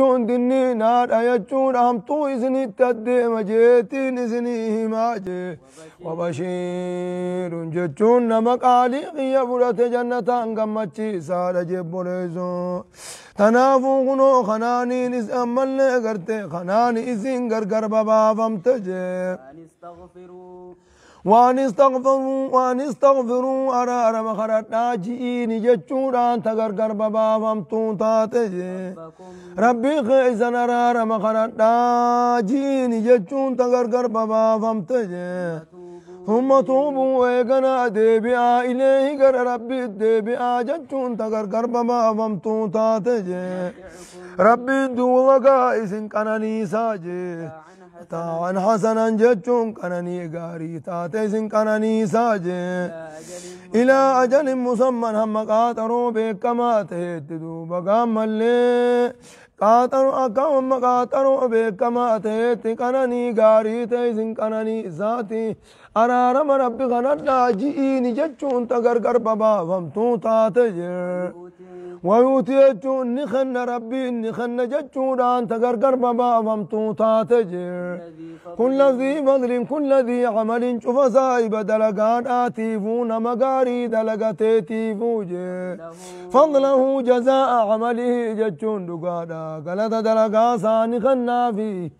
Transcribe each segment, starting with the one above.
دني نار أيجون هم تو إذني تدي مجيتين إذني ماجي وبشير جتون نمك علي يا برات جنة أنقمتشي سارة جبوريزو تنافو غنو خناني نس أمل غرتي خناني إذن غرغر بابا فمتجي وان استغفروا أرى مخرطنا جئيني جتشوران تغرغر بابا فمتون تاتجي ربي خيزن أرى مخرطنا جئيني جتشون تغرغر بابا فمتجي ثم توبوا ويغنا ديبئا إليه غر ربي ديبئا جتشون تغرغر بابا فمتون تاتجي ربي دوغا إسن كانني ساجي تاوان حسنا جتشون كانني غاري تاتيسن كانني ساجي إلى أجل مسمى هم قاتروا بكما تهددوا بقام اللي قاتروا أقام قاتروا بكما تهدد كانني غاري تيسن كانني ذاتي أرارم ربي غنى جئيني جتشون تغرغر بابا فمتو تاتجي ويوتيجون نخن ربي نخن جتشون أن تغرغر بابا فمتو تاتجي كل ذي فضل كل ذي عمل شوف صايب دلقات آتيفون مغاري دلقات تيفوجي فضله جزاء عمله جتشون دقادا غلط دلقا ساني خنافي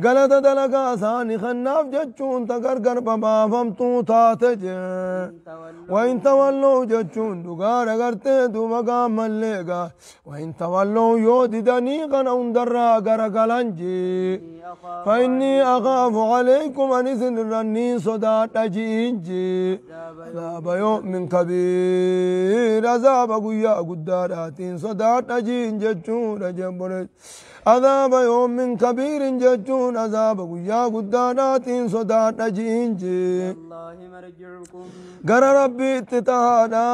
غلط دلقا ساني خناف جتشون تغرغر بابا فمتو تاتجي وإن تولوا جتشون دقادا غرتي دو مقام الليقا وإن تولوا يوددني غنون درا غرقلنجي فإني أخاف عليكم أن يسنرني صدات جينجي عذاب يوم كبير عذاب قويا قدارات صدات جين جتشون جبرت عذاب يوم كبير جتشون عذاب قويا قدارات صدات جينجي غر ربي اتتهادا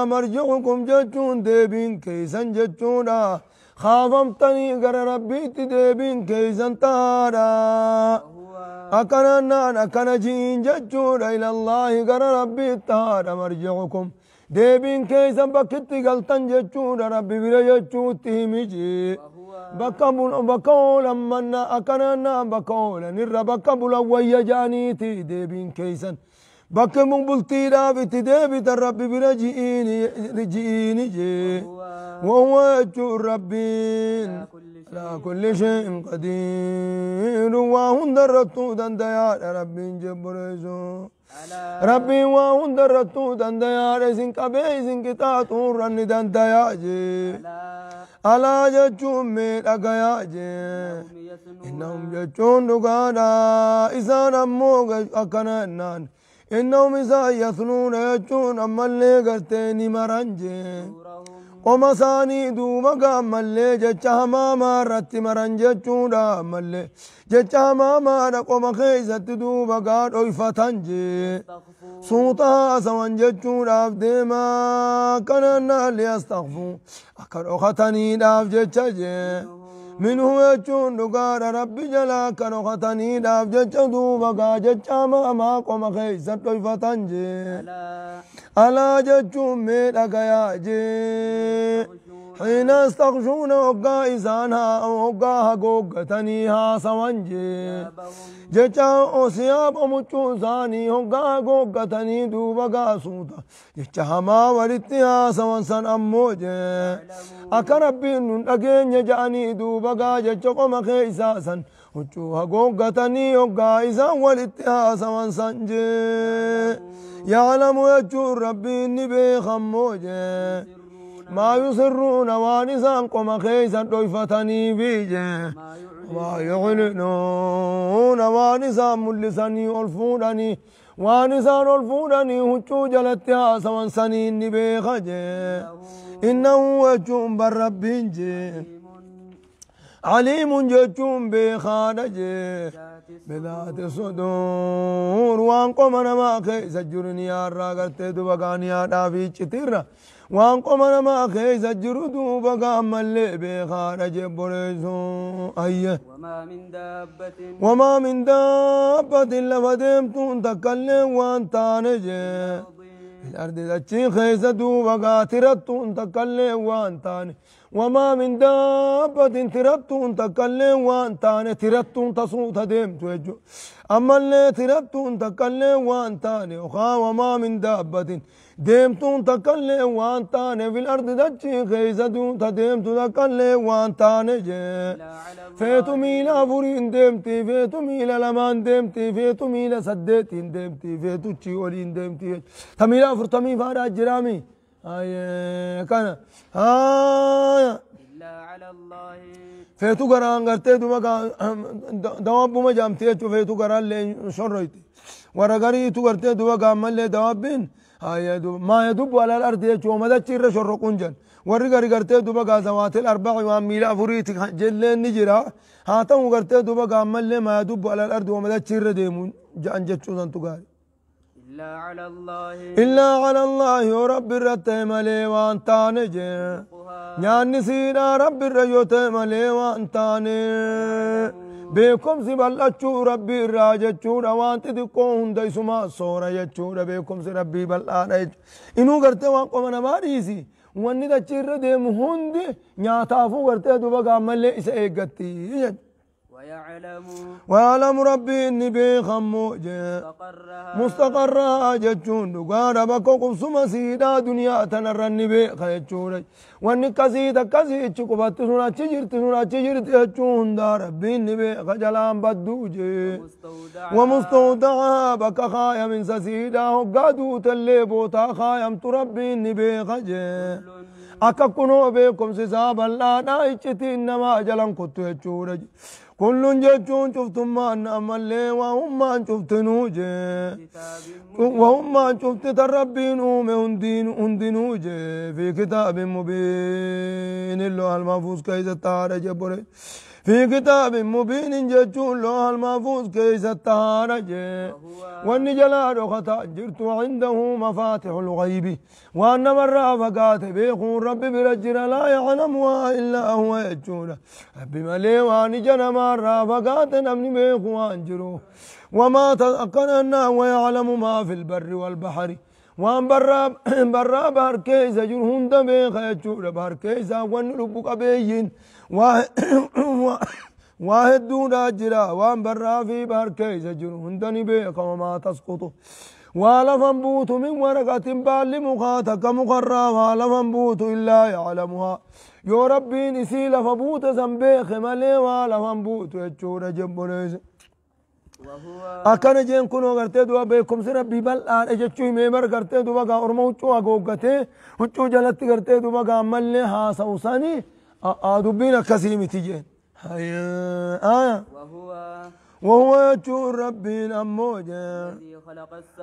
مرجعكم جتشون ديبين كيسن جتشون خافمتني غر ربي تديبين كيسن تهادا أكنا جين جتشون إلى الله غر ربي اتهادا مرجعكم ديبين كيسن بكت غلطن جتشون ربي بلا جتشون تيميجي بكول أمنا أكنا بكول نر بكبل ويجانيتي ديبين كيسن بكم بلتي دابت ديبت الرب برجيني جي وهو ربين على كل شيء قدير وهن درتو دنديا ربي جبريزو ربي وهن درتو دنديا رزين كبيزين كتاتو رن دنديا جي على جتشون ميت أغايا جي إنهم جتشون دقادا إسان أموغ أكنا إنهم إذا يثنون يجون أما اللي قرتيني مرنجي وما ثاني دوما قام اللي جتشا ماما رتي مرنجي جودا أما اللي جتشا ماما رقوما خيزة دوبا قاد ويفتنجي صوتها سوان جتشون راف ديما كاننا اللي يستغفو أكر أختني راف جتشا منه يجون دقار ربي جلا كانوا خطني داف جتشدو بقا جتشاما ما قوم خيسة طيفتنجي ألا جتشون ميت أقياجي حين استغشون وقا إسانها وقا قوقتنيها سوانجي جتشا أسياب أمچو ثاني وقا قوقتني دو بقا سوتا جتشا ما ولتها سوانسان أموجي أكربين ننتقين يجاني دو بقا جتشا قوم خيساسا وچوها قوقتني وقا إسان ولتها سوانسان جي يعلم يجو ربي نبي خموجي ما يسرون وانسان قم خيسا طيفتني بيجي ما يعلنون وانسان ملساني ألفونني وانسان ألفونني هجو جلتها سوان سنين بيخجي إنه وجون بالربين جي عليم جتون بخارجي بذات الصدور وان قمنا ما خيسا جرني الراغرت دبغاني آدافي چتر وان قمنا ما خيسا جردو بغام اللي بخارج بريزو أيه وما من دابة لفدمتون تكلم وان تانجي في الأرض دچي خيسة دوبا ترتون تكلي وانتاني وما من دابة ترتون تكلي وانتاني ترتون تصوت ديمت وجو أما اللي ترتون تكلي وانتاني وما من دابة ديمتون تكلي وانتاني في الأرض دچي خيسة ديمتو تكلي وانتاني جي فيتو ميلا فورين ديمتي فيتو ميلا لمان ديمتي فيتو ميلا سديتين ديمتي فيتو تشيولين ديمتي تميلا فرتمي فارا جرامي كان إلا على الله فيتو قران قرتي دوما دواب ما جامتي فيتو قران لين شريتي ورغري تو قرتي دوما قامل لي دوابين ما يدب على الارض يجو ما دچير شرقون جن ورغري قرتي دوما غازوات الاربع واميلا فريت جلين نجرا هاتم قرتي دوما قامل لي ما يدب على الارض وما دچير ديمون جان جچو سنتو قال إلا على الله ورب الرتم لي وانتاني جي نياني سينا رب الرجوتم لي وانتاني بكم سبلچو ربي راجچو وانت دكون ديسما سورا يچو بكم ربي بلانا انو غرتي وان قوم نماريسي واني دچير ديم هوند نياتافو غرتي دوبا غامل اس ايغتي ويعلم ربي اني بخمو مستقرها جچون دغارا بكو قسما سيدا دنيا تنرني بخيچور وان كسي چقبت سنا چجرت جچون دار ربي اني بخجلام بدوجي ومستودعها بك خايا من سيدا غادو تلي بوتا خايم تربي اني بخجه اككنو بكم سبب الله دايچتي انما جلن كنت چورج كل جچون شفتم ما نعمل وهم ما شفتنوجه وهم ما شفت تربين هندينوجه في كتاب مبين اللوح المحفوظ كيس التهارج بره في كتاب مبين جچون اللوح المحفوظ كيس التهارج وان جلال خطا جرت عنده مفاتح الغيب وان مرة فقات بيخون ربي برجر لا يعلمها الا هو يجونه ربي ملي وان جنا مرة فقات نمني بيخوان جرو وما تأقننا ويعلم ما في البر والبحر وان برا بحر كيس جرهن دميخ يجونه بحر كيس وان ربك بيين واحد دون أجرا وان برا في بحر كيس جرهن دني بيخ وما تسقطه ولفن بوت من ورقة بال مخاتك مقرى ولفن بوت إلا يعلمها يا ربي نسي لفبوت زنبيخ ملي ولفن بوت يجور جبريز أكن جين كنو غرتي دوا بكم سربي بل اجچو ميمر غرتي دوا غا اورمو چو اگوگته وچو جلت غرتي دوا غا ملي ها سوساني ادوبينا كسيمي تيجي وهو يجور ربي أموجا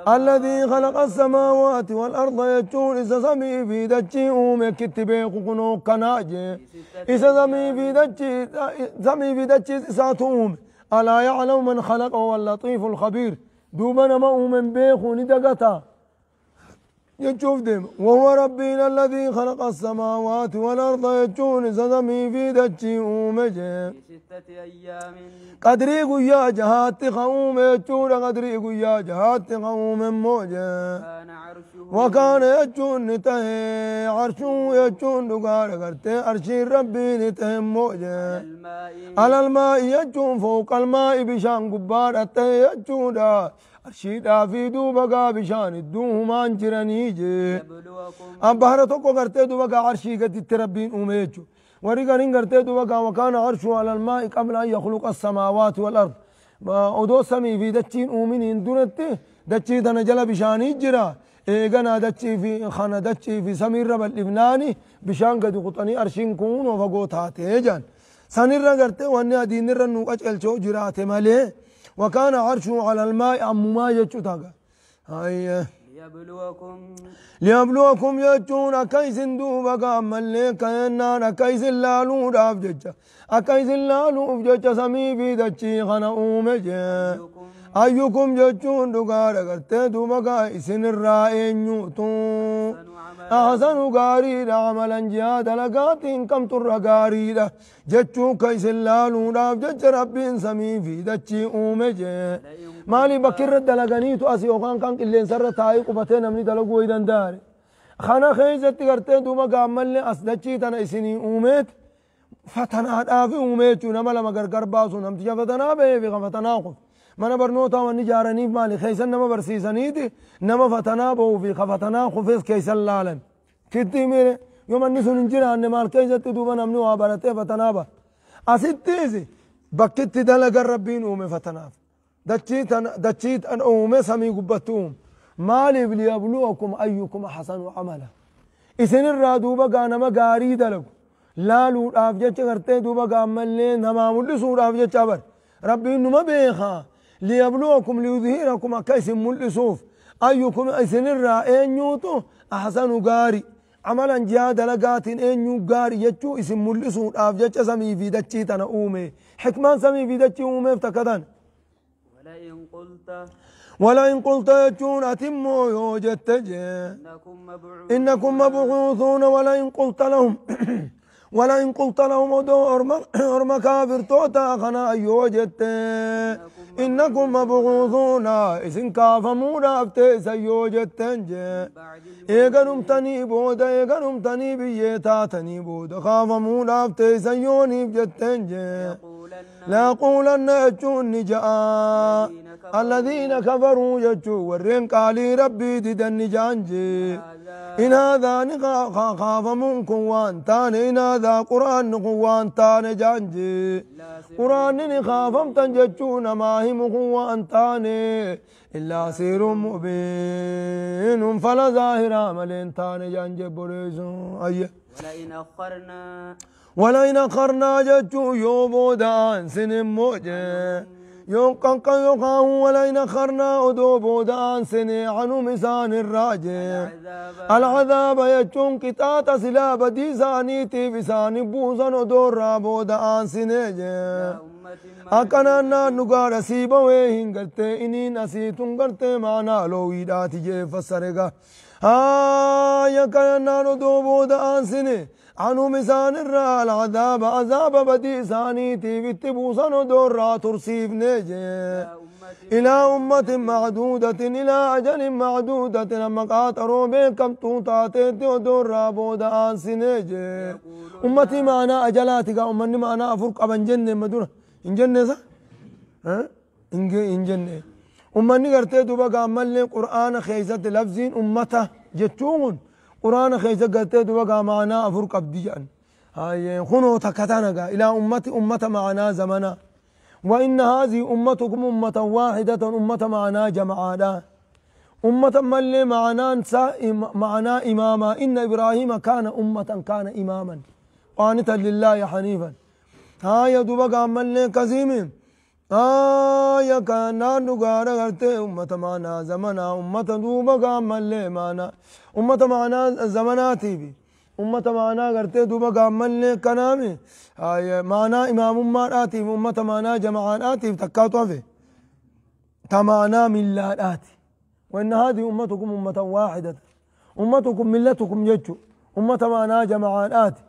الذي خلق السماوات والأرض يجور إذا سمي في دجي أومي كتبه قنو كناجي إذا سمي في دجي ساتوم ألا يعلم من خلق هو اللطيف الخبير دوبنا ما من بيخو ندقتا يشوف دم وهو ربنا الذي خلق السماوات والأرض يجون زمي في دجي أومجي قدري قويا جهات قوم يجون قدري قويا جهات قوم موجة وكان يجون نته عرشو يجون دقار قرته عرشي ربي نته موجة على الماء يجون فوق الماء بشان قبار أته يجون أرشيدا في دوبا بشان الدوما انجرانيجي أبهرتو كو قرته دوبا عرشي قد تربين أميجو ورقرين قرته دوبا وكان عرشو على الماء قبل أن يخلق السماوات والأرض ودو سمي في دچين أمين دونته دچي تنجل بشاني جرا إيغانا دچي في خانا دچي في سمير رب الإبناني بشان قد قطني أرشين كون وفقوتاته جان سنر قرته واني دين الرنو أجل شو جراته ماليه وكان عرشه على الماء أم ما يجتاga ليبلوكم يجون أكيس دوبا ملي كينا أكيس اللالو رافجج أكيس اللالو رافجج سمي في دچي خنا أومجي أيكم جتون دقارة قرتي دوبا إسن الرائن يوتون أحسن غاري عملا جهاد لقات كم تر غاري جتشو كيس اللالو راف جتش ربين سمي في دتشي أومجي مالي بكر دلقاني تو أسي وقان كان اللي سر تاي قبتين أمني دلقوا إذن داري خانا خيزت قرتي دوبا قامل لي أسدتشي تنا إسني أومت فتنا آفي أومت نما لما قرقر باسو نمتجا فتنا بي فتنا قف من برنوتا وني جارني مالي خيسن نما برسيسنيتي نما فتنا بو في فتنا خفيس كيس اللالن كتي ميري يوم النسو ننجرا أن مال كيزت دوبا نمنو وابرتي فتنا با أسيتيزي بكت دلق الربين أومي فتنا دتشيت أن أومي سمي قبتوم مالي ليبلوكم أيكم حسن عملا إسن الرادوبا قانما قاري دلق لا لو أفجتش غرتي دوبا قامل لي نما ملسو أفجتش أبر ربي إنما بيخا ليبلوكم ليظهركم كيس ملسوف أيكم إسن الرائن يوتو أحسن قاري عملا جاد لقات إنيو قاري يجو اسم ملسو أفجتش سمي في دتشي تنا أومي حكمان سمي في دتشي أومي افتكدان ولئن قلت يجون أتموا يوجد إنكم مبعوثون ولئن قلت لهم ادعوا أرم كافر توتا خنا يوجد إنكم مبعوثون إسن كافمون أفتيس يوجد إيغنم تني بودا إيغنم تني بيتا تني بودا خافمون أفتيس يونيب جد لا قولن يجون نجاء الذين كفروا يجوا ورين قالي ربي ددن نجانجي إن هذا خاف منكم وانتان إن هذا قرآن وانتان جانجي قرآن خافم تنججون ما هم وانتان إلا سير مبين فلا ظاهر عملين تان جانجي بريزو أيه ولئن أخرنا ججو يوبودان سنم موجه يوم كان يقاه ولئن أخرنا أدوبودان سني عنو مسان الراجع العذاب يجون كتات سلا بدي سانيتي بساني بوزن ودور رابودان سنيجه أكنا نقار سيبا وين قرتي إنين أسيتون قرتي معنا لو إيداتي جيف السرقة يكنا ندوبودان سني عنو مسان الرا العذاب عذاب بدي سانيتي بتبوسن ودورا ترسيف نجي إلى أمة معدودة إلى أجل معدودة لما قاتروا بكم توتاتي ودورا بودا سنجي أمتي معنا أجلاتك أمني معنا أفرق أبن جنة مدونة إن جنة صح؟ ها؟ إن جنة أمني قرتي دوبا قامل قرآن خيزة لفظين أمته جتون قرآن خيزة قلتي دوغا معنا أفرق أبديان هاي خنو تكتانغا إلى أمة معنا زمنا وإن هذه أمتكم أمة واحدة أمة معنا جمعانا أمة ملي معنا إماما إن إبراهيم كان أمة كان إماما قانتا لله حنيفا هاي دوغا ملي كزيمين يا كان نغارا غرتي أمة معنا زمنا أمة دوبا ملي معنا أمة معنا زمناتي بي أمة معنا غرتي دوبا ملي كنامي هاي معنا إمام ماراتي أمة معنا جماعاتي تكاتوا في تمانا ملاتي وإن هذه أمتكم أمة واحدة أمتكم ملتكم يجو أمة معنا جماعاتي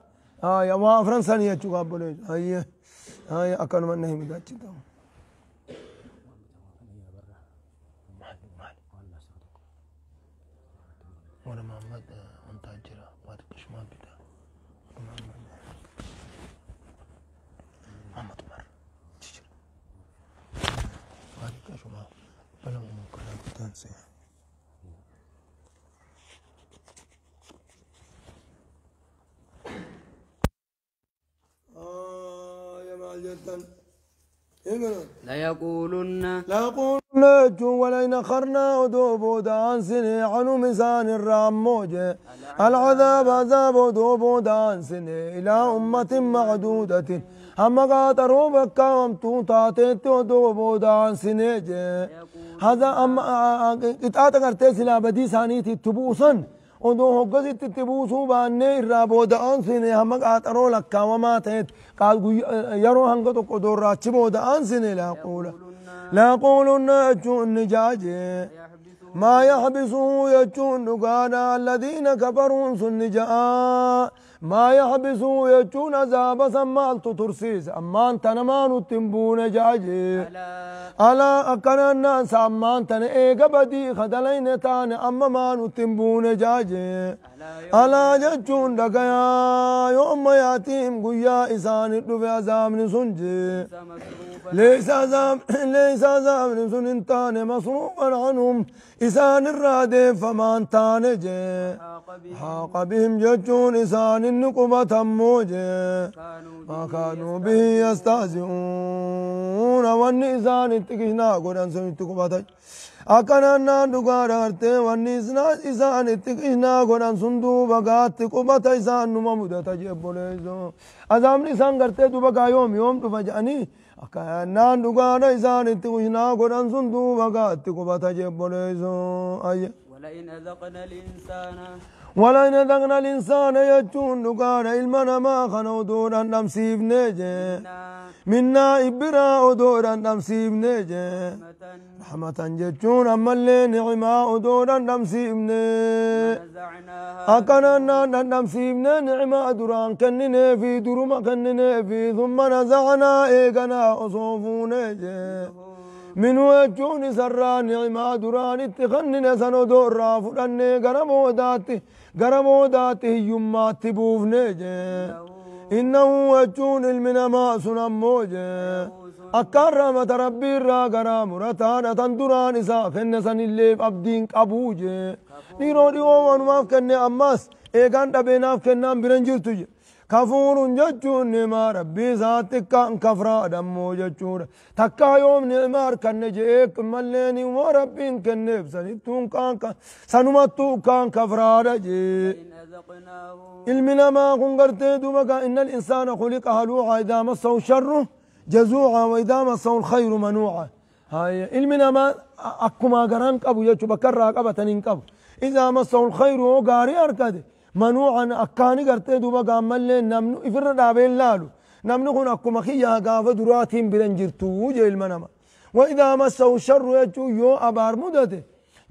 هاي ما فرنسا يجو قابلوا هاي أكن من نهي مقاتي ولا محمد منتاجرة وهذا كشمال بدا محمد عمر تشجر وهذا كشمال بلا ممكن تنسي يا مال جدا لا يقولن ولئن أخرنا ودوبودان سني عنو مسان الراموجة العذاب عذاب ودوبودان سني إلى أمة معدودة أما قاتروا بكا ومتو تاتيت ودوبودان سني هذا أما قطعة قرتي سلا بدي سانيتي تبوسن ودو هقزت تبوسو باني الرابود أنسني همك آترو لك وما تهت قال يرو هنگتو قدور راتش بود أنسني لا يقولن يجون نجاجي ما يحبسه يجون نقانا الذين كفروا سنجاء ما يحبسه يجون عذاب سمال ترسيس أما أنت نمان تنبون جاجي ألا أكنا الناس أما أنت إيقا بدي خدلين تاني أما ما نتنبون جاجي ألا يجون دقيا يوم ياتيم قيا إسان الدفع عذاب نسنجي ليس عذاب نسنتان مصروفا عنهم إسان الرادي فمان تانجي حاق بهم ججون إسان النقبة موجي ما كانوا به يستهزئون والنسان اتقشنا قرآن سن اتقبة أكنا ندقار هرتي والنسان اتقشنا قرآن سندو بقات اتقبة إسان نممودة تجيب ليزو أزام نسان قرتي دبقا يوم تفجأني أكنا ندقار إسان اتقشنا قرآن سندو بقات اتقبة تجيب ليزو ولئن أذقنا الإنسان يجون نقار إلمنا ما خنو دورا نمسيب نيجي منا إبرا ودورا نمسيب نيجي رحمة جتون أما اللي نعما ودورا نمسيب نيجي أكنا نمسيب نعما دران كنني في درما كنني في ثم نزعنا إيقنا أصوفو نيجي من وجون سران نعما دران اتخنن سنو دور رافدني غرمو داتي يمات بوف نيجي إنه وجون المنما سنموجي أكرمت ربي را غرام رتانا تندران إسا خنسان اللي أبدين قبوجي نيرو ديو وانواف كنن أماس إيغان دبيناف كنن برنجر تجي كفور جتون نما ربي ذاتك كان كفرا دمو جتون تكا يوم نمار كن جيك مليني وربي كن نفسنتون كان سنمتو كان كفرا دجي علمنا ما كنغرت دوبك إن الإنسان خلق هلوعا إذا مسه الشر جزوعا وإذا مسه الخير منوعا هاي علمنا ما أكما غران قبو يجو بكرا قبتنين قبو إذا مسه الخير وقاري أركده منوعا أكاني قرتي دوبا قامل نمنو إفر دابين لالو نمنو هنا أكما خيا قافة دراتين برنجرتو وجه المنما وإذا مسه الشر يجو يو أبار مدته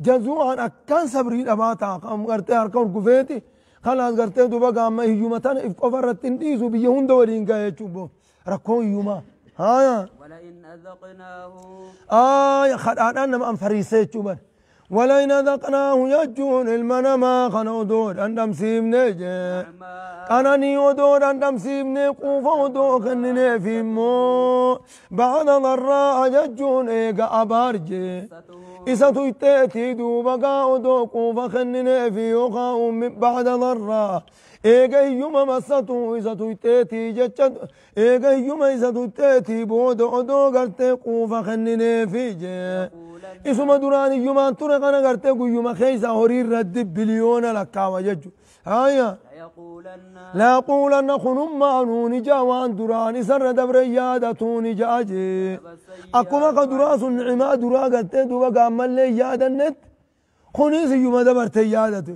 جزوعا أكان صبري أباتا قام قرتي أركون قفيتي خلاص قرتي دوبا قام هيومتان إفقفرتين ديزو بيهون دورين قايتشو بو ركون يوما هايا ولئن أذقناه خد أنا ما أنفريسيتشو بر ولئن ذقناه يجون المنما خنو دور أندم سيبني أناني ودور أندم سيبني قوفا ودو خنني في مو بعد ضراء يجون إيقا أبارجي إسا تيتي دوبقا ودو قوفا خنني في يوخا بعد ضراء إيقا يوم مسطو إسا تيتي جتشد إيقا يوم إسا تيتي بودو ودو قرتي قوفا خنني في جي إسما دوران يومان تورا كان قرتي يوم خيسا هوري رد بليون لكاوا ججو هايا لا يقولن خنم معنون جاوان دوران سر دبر يادتون جاجي أكما قدراس النعماء درا قرتي دوبا قامل لي يادنت خنيس يوم دبرت يادتو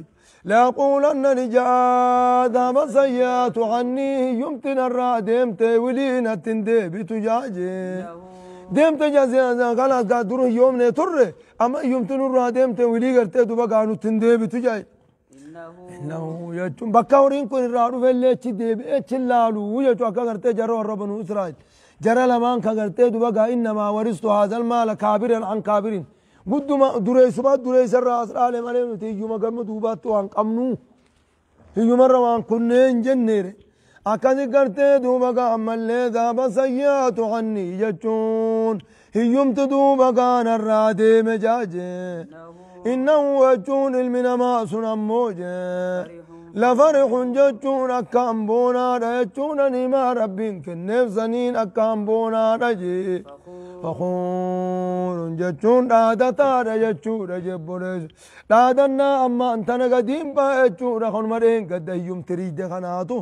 لا يقولن رجال ذهب السيئات عني يمتن الرادمت ولينة ديبت جاجي ديمت جازي خلاص قادروا يوم نتر أما يمتن الرادمت ولي قرتي دوبا قانو تنديبت جاي إنه يجون بكاورين كون الرادو فيلي ديبي اتشلالو يجو أكا قرتي جروا الربنو إسرائيل جرى لمان كقرتي دوبا إنما ورثت هذا المال كابرا عن كابرين قد ما دريس بعد دريس الراس العالم عليهم تيجوا ما قام دوبات وان قمنو تيجوا مرة وان كنين جنير أكاد قرتي دوبا قام اللي ذهب سيئات عني يجون هيوم تدوبا كان الرادي مجاجي إنه يجون المنما سنموجي لفرح جتون أكام بونا يجون نما ربين كنف سنين أكام بونا رجي فخور جتون دادتا رجتون رجبوريس دادنا أما أنتنا قديم با يجون رخون مرين قد يوم تريد خناتو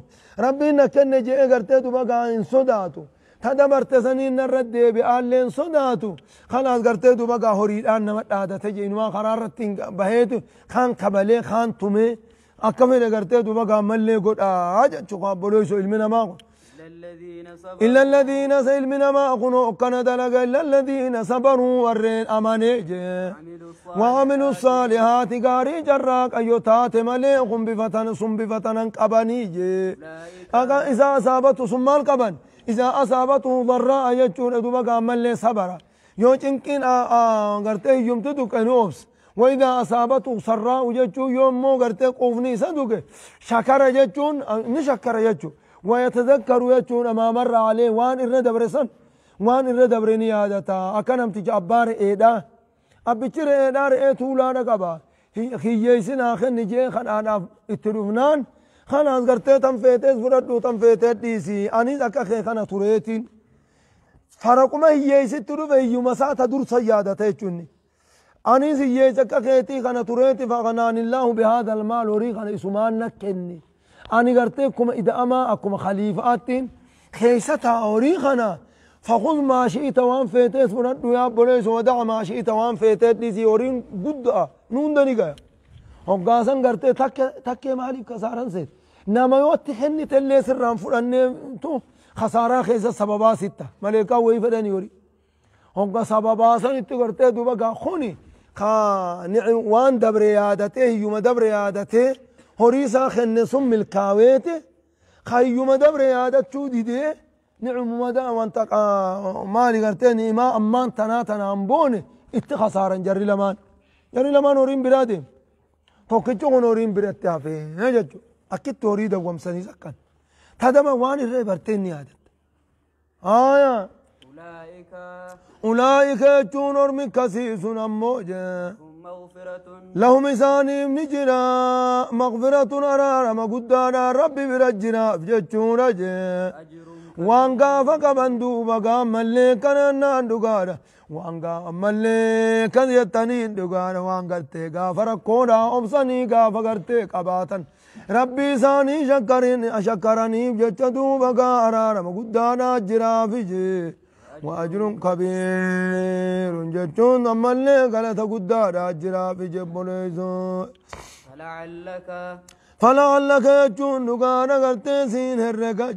ربنا كن جئ قرتيتو بقى إن صداتو تدبرت سنين الرد بآلين صداتو خلاص قرتيتو بقى هوريد أنا مدادة تجين ما قرارتين بهيتو خان قبلي خان تومي أكمل قرتي دوبا ملي قد أجا شقاب بلويسو المنا ما إلا الذين سيلمنا ما أخنوا كان دلق إلا الذين صبروا ورين أمانيج وعملوا الصالحات قاري جراك أيوتات مليهم بفتن سم بفتن قبنيج أغا إذا أصابته ثم القبن إذا أصابته ضراء يجون دوبا ملي صبر يوجنكين قرتي يوم تدك نوبس وإذا أصابته سراء يجو يوم مو قرتي قوفني صدق شكر يجون نشكر يجو ويتذكر يجون ما مر عليه وان إرد برسن وان إرد برني عادتا أكنم تجابار إيدا أبتشر إيدا رئيتو لا نقبا خييسين آخر نجي خنانا اتلوفنان خناس قرتي تنفيتيس فردو تنفيتيس ديسي أنيس أكا خي خنا تريتين فرقما هييسي تلوف هيو مساة در سيادة يجوني أنيس هييس أكا خيتي خنا تريتي فغنان الله بهذا المال وري خنا إسمان نكني أني قرتكم إذا أما أكم خليفاتين خيستا أوريخنا فخذ ما شئت وان فيتيس فنادو يا بوليس ودع ما شئت وان فيتيس ديزي أورين قد نون دنيقا هقاسن قرتي تكي مالي كسارن سيد نما يوتي حني تلي سران فراني تو خسارة خيسة سببا ستة ملكا ويفدن يوري هقا سببا سنتي قرتي دوبا خوني خا وان دبري عادته يوم دبري عادته هوريسا خنسم الكاويت خيوم دبر عادت شودي دي نعم مدى وانتق مالي قرتين ما أمان تنا أمبون اتخسارا جري لمان ورين برادهم توكيجون ورين براتها في نججو أكيد توريد ومساني سكن تدما واني ري برتين عادت أولئك يجون ورمي كسيس أموجا لهم إسانيم نجنا مغفرة أرارم قدانا ربي برجنا فجتشون رجي وانقا فقبندو بقام مليكنا ناندقانا وانقا مليكا يتنين دقانا وانقرتي غافركونا أمساني غافقرتي قباتا ربي إساني شكرني فجتشدو بقا أرارم قدانا جرا فجي وأجر كبير جتون أما اللي قالت قدار أجرا في جبوليزو فلعلك يجون دقانا قرتين هرقا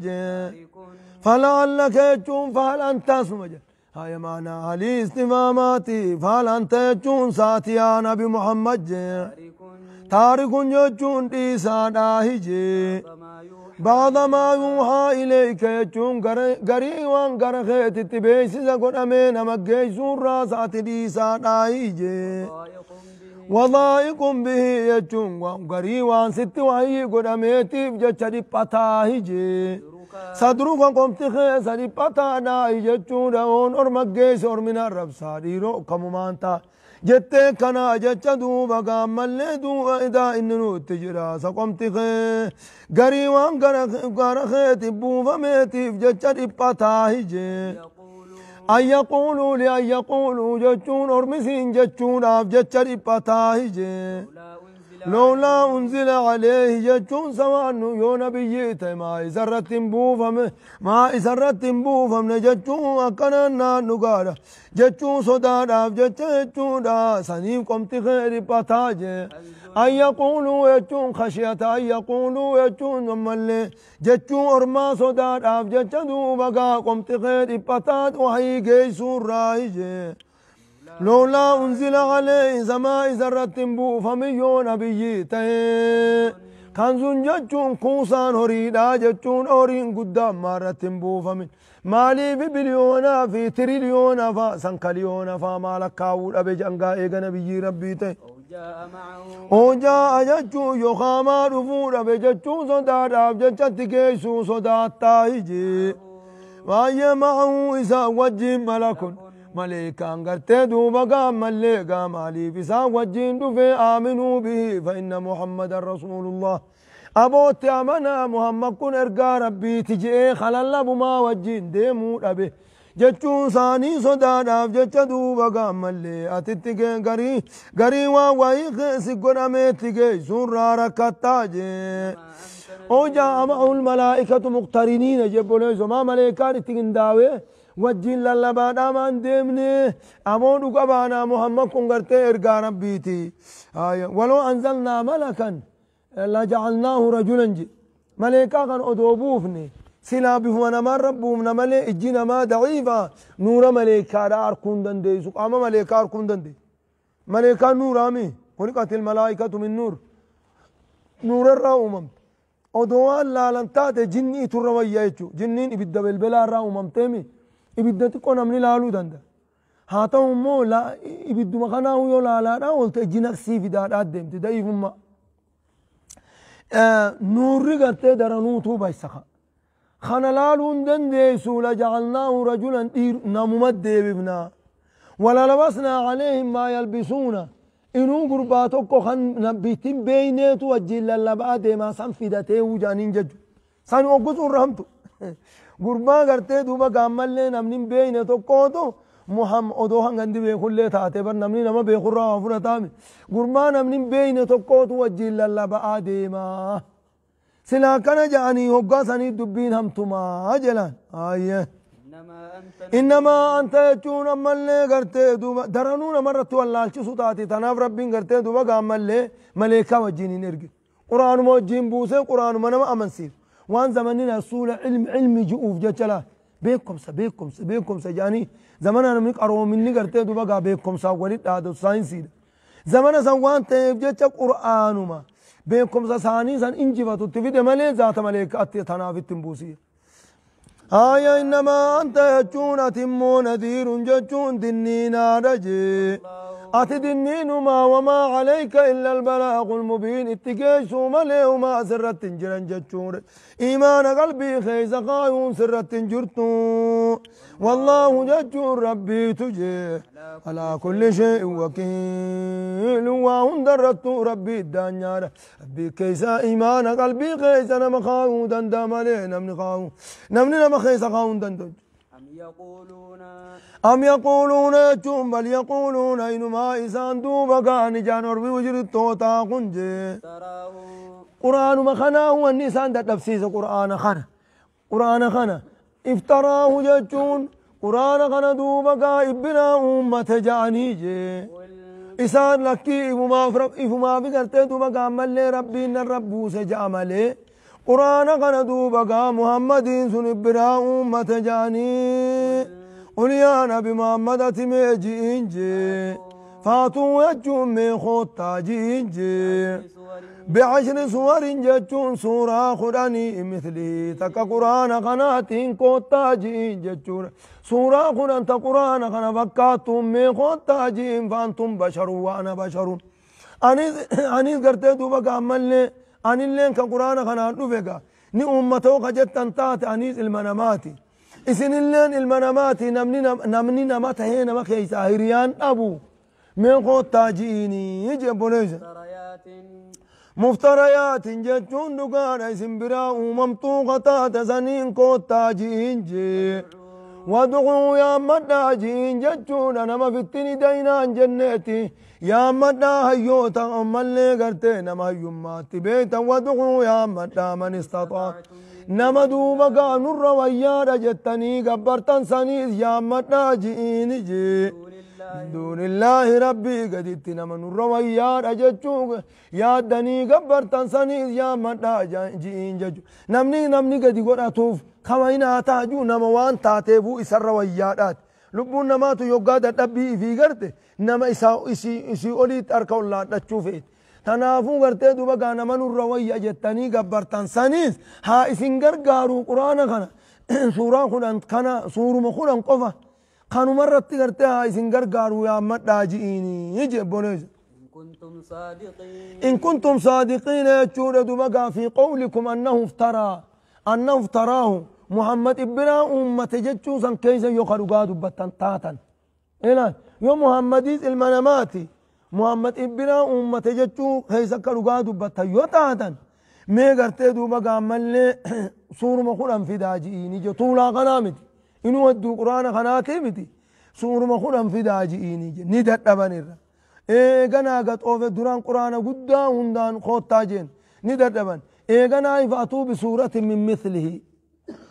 فلعلك يجون فهل أنت اسمج هاي معنى علي استفاماتي فهل أنت يجون ساتي يا نبي محمد تارك يجون ديسا داهجي بعض ما يوحى إليك يجون قري وان قرخيت تبيسي زقون أمين مجي سورة ساتي ديسا داهجي وضائق به يجون وان قري وان ست وحي قد أميتي بجتشري بطاهجي صدرو فقمت خيسري بطانا يجون دون أرمجي سور من الرب ساريرو كممانتا جتة كنا جتة دوبا قامل دوبا إذا إنه تجرا سقمت خي قريوان قرخي تبوفا ميتيف جتة بطاهجي أن يقولوا لأن يقولوا جتون أرمسين جتون أف جتة بطاهجي لولا أنزل عليه جتون سوان يو نبيت ما إسرت بوفم نجتون أكنا نقالا جتون صدادا جتون سنيم قمت خير بطاجي أن يقولوا يجون خشية أن يقولوا يجون مملي جتون أرما صدادا جتون بقا قمت خير بطاج وحي جيسور رايجي لولا أنزل عليه سماء ذرة بوفميو نبيته كنزون جتون كوسان هريدا جتون أورين قدام مرة بوفمين مالي في بليونا في تريليونا فا سنكليونا فا مالك كاول أبي جنگا إيغا نبي ربيته وجاء جتون يخاما رفور أبي جتون صداد أب جتت كيسو صداد تايجي وأي معه إسا وجه ملكون ملكا غرتي دوبا ملكا مالي بسا وجين دفي آمنوا به فإن محمد رسول الله أبوت أمنا محمد كن إرقى ربي تجئ خلال بما وجين ديمو أبي جتشون ثاني صدادا جتشا دوبا ملي أتتكي غري ووايخ سيقون أميتكي سورة ركتاجي وجاء معه الملائكة مقترنين جبولي زما ملائكة تنداوي وجين للبادا من ديمني أمون قبانا محمد كن غرتي إرقى ربيتي ولو أنزلنا ملكا لجعلناه رجلا جي ملائكة كان أدوبوفني سلا بفوانا ما ربهم نملي اجينا ما ضعيفة نور ملائكة أركون دندي سوق أما ملائكة أركون دندي ملائكة نور آمي خلقت الملائكة من نور نور الرأومم أدوان لا لنتات جني تروي يجو جنين إبدا بالبلا الرأومم تيمي إبدا تكون أمني لالو دندا هاتهم مو لا إبدا مخناه يولا لا قلت جنك سيفي دار أدم تدايف ما نور رجعت درنو تو بيسخا خنا لالون دندي سولا جعلناه رجلا نممد بنا ولا لبسنا عليهم ما يلبسون إنو قرباتك خن بيتم بينات وجل اللبعات ما سنفدته وجانين ججو سان وقت رحمتو قربا قرتي دوبا قامل لي نمنين بيناتو قوتو محمد أدوهن عندي بيقول لي تاتي بر نمنين ما بيقول راه فرا تامي قربا نمنين بيناتو قوتو وجل اللبعات ما سلا كان جاني هقا سني دبين همتما جلان آيه إنما أنت يجون أمالي قرتي دوبا درنون مرة والله سوتاتي تناف ربين قرتي دوبا قامالي ملائكة وجيني نرقي قرآن موجين بوسي قرآن منما أمن سير وان زماننا رسول علم جؤوف جتلا بيكم سجاني زماننا منك أرو مني قرتي دوبا بيكم ساوليت هذا الساينسي زماننا سوان تيف جتلا قرآن ما بيكم ساني سان إنجفتو تفيد ملي ذات ملائكة تناف التنبوسي آية إنما أنت يجون أتمو نذير ججون دنينا رجي أتدنين ما وما عليك إلا البلاغ المبين اتقيش ملي وما سرت جرن ججون إيمان قلبي خيز قايون سرت جرتو والله ججون ربي تجي على كل شيء وكيل وهم درتو ربي الدنيا ربي كيسا إيمان قلبي خيز نما خاون دندام لي نمني خاون نمني نما خيس خاون دندج أم يقولون جم بل يقولون إنما إسان دوبا كان جانور بوجر التوتا قنجي قرآن ما خناه والنسان دا تفسيس قرآن خنا افتراه ججون قرآن خنا دوبا كا ابنا أمة جانيجي إسان لكي إفما فكرت دوبا كا ملي ربي الرب سجاملي قرآن قنا دوبا محمد سن برا أمة جاني قل يا نبي محمد تميجي إنجي فاتوا يجون من خوتا جينجي بعشر سور جتون سورة قراني مثلي تكا قرآن قناتين كوتا جينجي سورة قرآن تقرآن قنا بكاتم من خوتا جين فانتم بشر وأنا بشر أنيس قرتي دوبا قامل أني اللين كقرآن خنان نفقا ني أمتو قجت تنتات أنيس المناماتي إسن اللين المناماتي نمني نمت هنا ما كيسا هريان أبو من قوت تاجيني يجي بوليس مفتريات جتون دقان اسم براء ممطوقة تزنين قوت تاجين جي ودعوا يا مداجين جتون أنا ما فتني دينان جنتي يا مدى هيوتا أم اللي قرتي نما يماتي بيتا ودعوا يا مدى من استطاع نما دوبا قانو الرويارة جتني قبرتن سنيس يا مدى جئيني جي من دون الله ربي قدت نما الرويارة جتشوك يا دني قبرتن سنيس يا مدى جئين ججو نمني قدي قد أتوف خوينا تاجو نما وان تاتيبو إسر رويارات لبون نماتو يوغادا تبي في قرتي نما إسي أوليت أركو الله تشوفيت تنافو قرتي دوبا قانا منو الروية جتاني قبرتان سانيس ها إسين قرقارو قرآن خنا سورة خنا كنا سورة مخنا قفا خانو مرت قرتي ها إسين قرقارو يا أمت راجئيني يجي بوليس إن كنتم صادقين يجور دوبا في قولكم أنه افتراه محمد ابنا أمة جتشو سن كيسا يخلو قادو بطن تاتا إلا يوم محمد المناماتي محمد ابنا أمة جتشو كيسا كلو قادو بطن يوتاتا مي قرتي دوبا قامل سور مخورم في داجئيني جو طولا قنامتي إنو ودو قرآن قناتي متي سور مخورم في داجئيني جو ندت دبنير قنا قد أوفي دران قرآن قدا هندان خوت تاجين ندت دبن قنا يفاتوا بسورة من مثله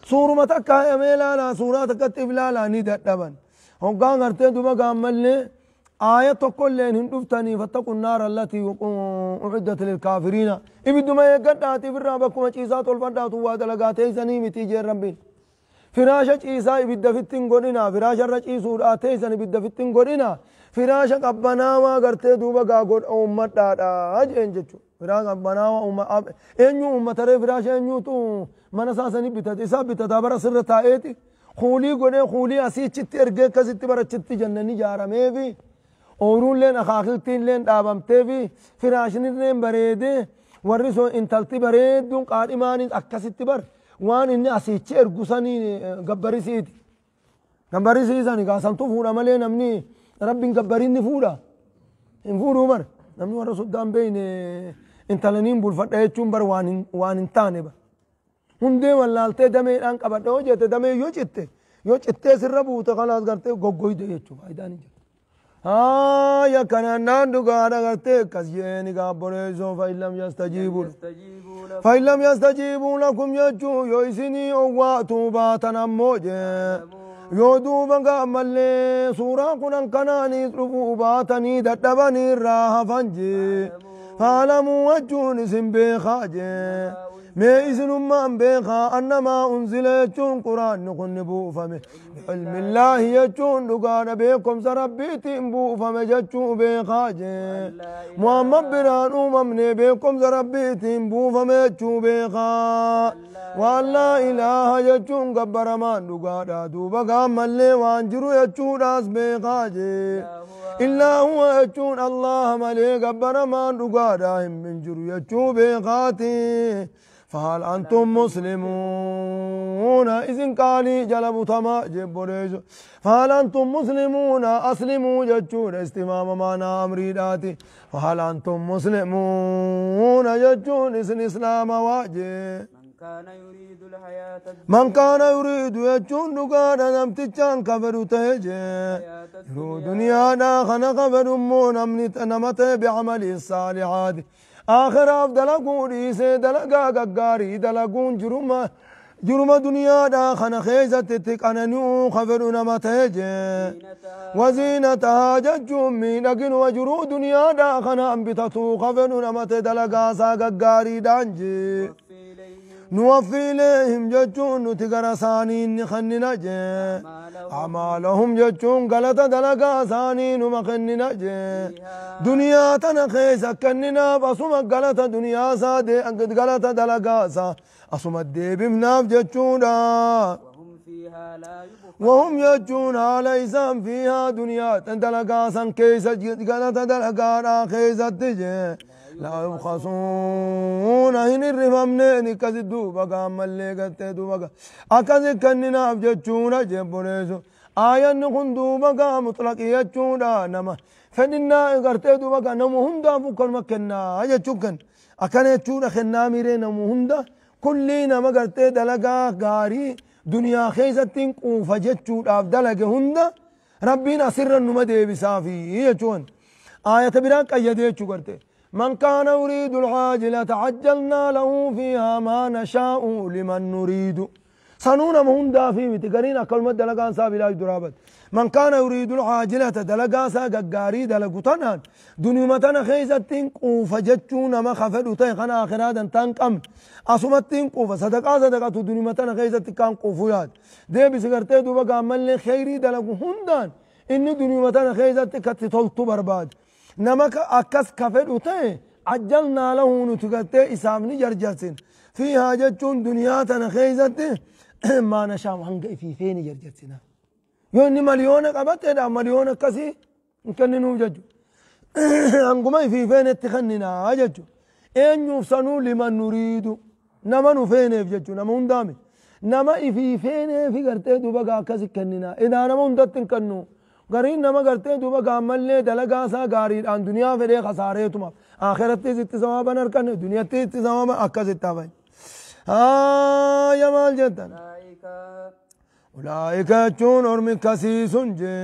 سورة متكا يميلا لا سورة تكتب لا ندت دبن هم قان قرتي دوبا قامل آية كل إن دفتني فاتقوا النار التي أعدت للكافرين إبدو ما يقدرات في الرابكم أشيسات والفردات وادلقات إيساني متيجي ربين فراشة إيسا إبدا في التنقرنا فراشة رجيسو آتيسان إبدا في التنقرنا فراشة قبناوا قرتي دوبا قاقود أمت أجئن جتشو فراشة قبناوا أمت إنيو أمت ري فراشة إنيو تو من أساسا بتت إسا بتت برا سر تائتي خولي قولي خولي أسي چت إرقى كسيت برا چت جنني جارمي في أورون لين أخاقلتين لين دابمتي في فراشة لين بريدي ورسو انتلتي بريد دون قاد إيماني أكسيت بر وان إني أسيتش إرقصاني قبريسيتي قبريسيساني قاسم تفورا ملي نمني ربي قبريني فورا انفورو مر نمني ورا صدام بين انتلنين بولفت ايچون بر وان انتاني بر هندي واللالتي دمي انك أبدا وجهت دمي يوچته سربو تخلاص کرتے گوگوی دے يچو فائداني جا يا كان ناندو غانا کرتے کسيني غابوريزو فإن لم يستجيبوا لكم يجو يويسني أواتوا باتنا موجه يودوبا قامل سورا كنان كناني ترفو باتني دتبني الراها فنجي فعلموا وجون سنبي خاجي ما إذن ما بيخا أنما أنزل يجون قرآن نكون نبوفمه بعلم الله يجون لقان بيكم سربيتي نبوفمه يجون بيخاجي محمد بران أممني بيكم سربيتي نبوفمه يجون بيخا وأن لا إله يجون قبر مان لقانا دوبا قامل وانجرو يجون راس بيخاجي إلا هو يجون الله ملي قبر مان لقانا هم من جرو يجون بيخاتي فهل أنتم مسلمون إذن قالي جلبوا تما جبريزو فهل أنتم مسلمون أسلموا ججون استمام مانا أمري داتي فهل أنتم مسلمون ججون إذن إسلام واجه من كان يريد يجون دقانا نمتجان كفروا تهجي رو دنيا دا خنا كفروا مون نمت بعمل الصالحات آخر أفضل قولي سيدلقا ققاري دلقون جرم دنيا دا خنا خيزة تتقننو خفرنا متهجي وزينتها ججوم من أقن وجرو دنيا دا خنا أنبتتو خفرنا متدلقا سا ققاري دانجي نوفي إليهم ججون نتقر سانين خننا جي أعمالهم ججون قلت دلقا سانين مخننا جي دنيا تنخيسا كننا بصم قلت دنيا سادي أنقد قلت دلقا سا أصمت دي بمناف ججون وهم يجون ليس فيها دنيا دلقا سان كيسا قلت دلقا خيسا تجي لا يبخسون هن الرفمنين كذدو بقى ملي قتدو بقى أكذي كننا بجتشونا جبريسو آية نكون دو بقى مطلق يجتشونا نما فننا قرتدو بقى نمو هندا فكر مكنا يجتشوكن أكان يجتشونا خنا ميري نمو هندا كلنا ما قرتد لقا غاري دنيا خيزتين قوفا جتشونا أفدلق هندا ربنا سرا نمدي بسافي يجتشون آية براك أيدي يجتشو قرتد من كان يريد العاجلة عجلنا له فيها ما نشاء لمن نريد سنون مهون دافي متقرين كلمة دلقان سابي لا يدرابت من كان يريد العاجلة دلقان سا ققاري دلقتنان دنيمتنا خيزتين قوفا جتشون ما خفدو تيخنا آخرادا تنقم أصمتين قوفا صدقا دنيمتنا خيزتين كان قوفيات دي بسكرتي دوبا قامل خيري دلقو هندان إني دنيمتنا خيزتين كتتولتو برباد نمك أكس كفر وتاه عجلنا له نتقطع إسامني جرجسين في حاجة دنيا تنخيزت ما نشاء هنگ في فين جرجسنا يوني مليون قبته دا مليون كسي كن نوجج هنگما في فين اتخننا أجج إن يفسنوا لمن نريد نما نفين يفجج نما هندامي نما في فين في قرته دوبا كسي كننا إذا نما هندتن كنو غرين نما کرتے دوبا گامل نے دلگا سا گاری ان دنیا فدے خسارے تم آخرت تے ثواب نرکن دنیا تے ثواب اکا زتا بھائی ہاں یا مال جتن اولئک چون اور مکسی سنجے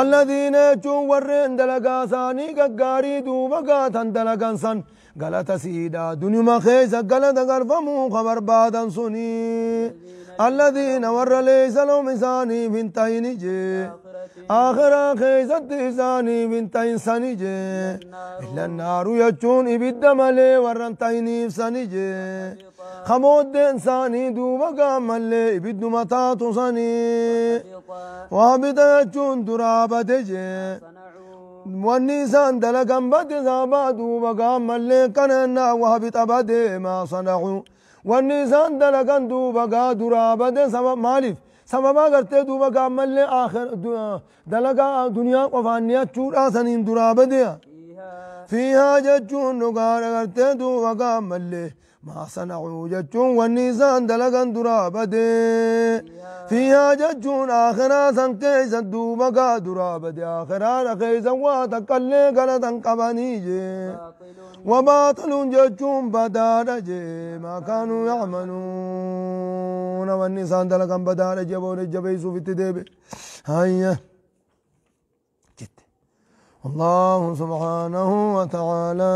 الذين چون ورن دلگا سانی گاری دوبا گاتن دلگن سن غلط سیدا دنیا ما خیز غلط غرفمو خبر بادن سنی الذين ور ليس لهم إنسان بنتين جي آخرا خيزت إساني بنت إنساني جي إلا النار يجون إبدا ملي ورنتيني بساني جي خمود إنساني دوبا قام ملي إبدو متاتو ساني وابدا يجون درابة جي والنسان دلقان بدي زابادو بقام ملي كننا وهبط بدي ما صنعوا والنسان دلقان دو بقا درابة سبب مالف سببا قرتي دو بقام ملي آخر دلقا دنيا قفانيات شور آسانين درابة فيها ججون نقار قرتي دو بقام ملي ما صنعوا ججون والنسان دلقان درابة فيها ججون آخرا سنكيس الدوبقا درابة آخرا رخيسا واتقلي قلتا قبانيجي وباطل ججون بدارجي ما كانوا يعملون والنسان دلقا بدارجي ورجبيسو في التدبي هيا جد والله سبحانه وتعالى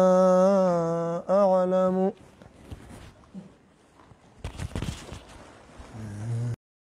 أعلم